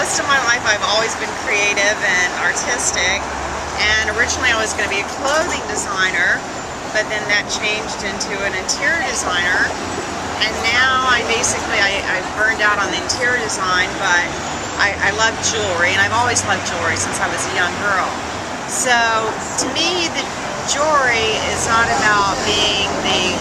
most of my life I've always been creative and artistic, and originally I was going to be a clothing designer, but then that changed into an interior designer, and now I burned out on the interior design, but I love jewelry, and I've always loved jewelry since I was a young girl. So to me, the jewelry is not about being the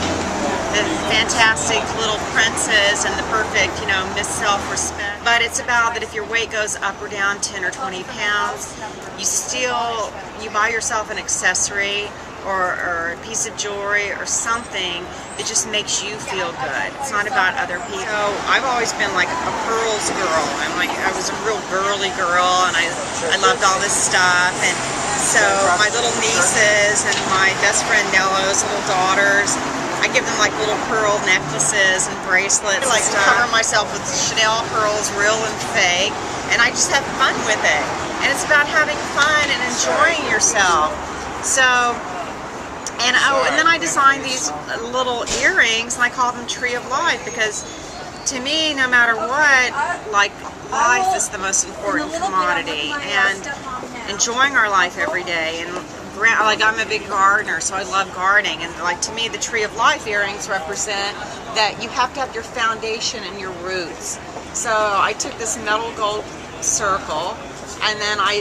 fantastic little princess and the perfect, Miss Self-Respect. But it's about that if your weight goes up or down 10 or 20 pounds, you buy yourself an accessory or a piece of jewelry or something that just makes you feel good. It's not about other people. So I've always been like a pearls girl. I was a real girly girl, and I loved all this stuff. And so my little nieces and my best friend Nello's little daughters, I give them like little pearl necklaces and bracelets. I like to cover myself with Chanel pearls, real and fake, and I just have fun with it. And it's about having fun and enjoying yourself. So, and then I designed these little earrings, and I call them Tree of Life, because to me, no matter what, like, life is the most important commodity, and enjoying our life every day. And like, I'm a big gardener, so I love gardening, and like, to me the Tree of Life earrings represent that you have to have your foundation and your roots. So I took this metal gold circle, and then I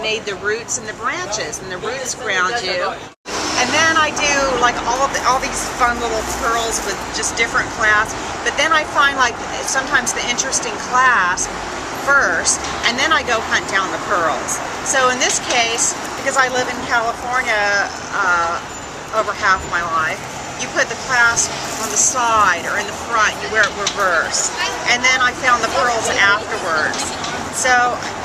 made the roots and the branches, and the roots ground you. And then I do like all these fun little pearls with just different clasps, but then I find like sometimes the interesting clasp first, and then I go hunt down the pearls. So in this case, because I live in California over half my life, you put the clasp on the side or in the front, you wear it reverse. And then I found the pearls afterwards. So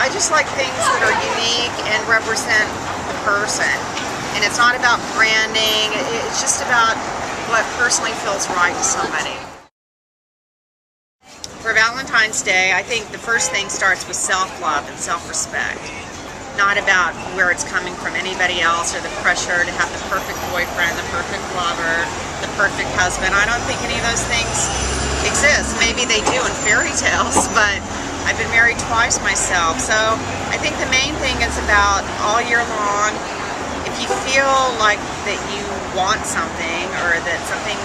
I just like things that are unique and represent the person. And it's not about branding, it's just about what personally feels right to somebody. For Valentine's Day, I think the first thing starts with self-love and self-respect. Not about where it's coming from anybody else or the pressure to have the perfect boyfriend, the perfect lover, the perfect husband. I don't think any of those things exist. Maybe they do in fairy tales, but I've been married twice myself. So I think the main thing is about all year long, if you feel like that you want something or that something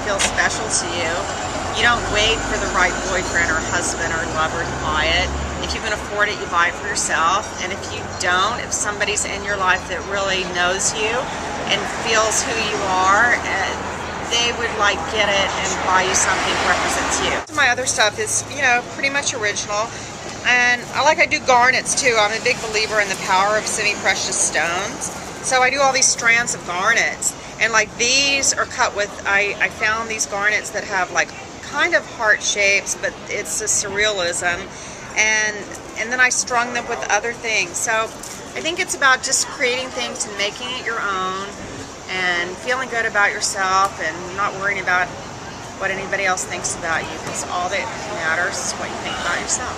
feels special to you, you don't wait for the right boyfriend or husband or lover to buy it. If you can afford it, you buy it for yourself. And if you don't, if somebody's in your life that really knows you and feels who you are, they would like get it and buy you something that represents you. My other stuff is, pretty much original. And I do garnets too. I'm a big believer in the power of semi-precious stones. So I do all these strands of garnets. And like these are cut with, I found these garnets that have like kind of heart shapes, but it's a surrealism. And then I strung them with other things. So I think it's about just creating things and making it your own and feeling good about yourself and not worrying about what anybody else thinks about you, because all that matters is what you think about yourself.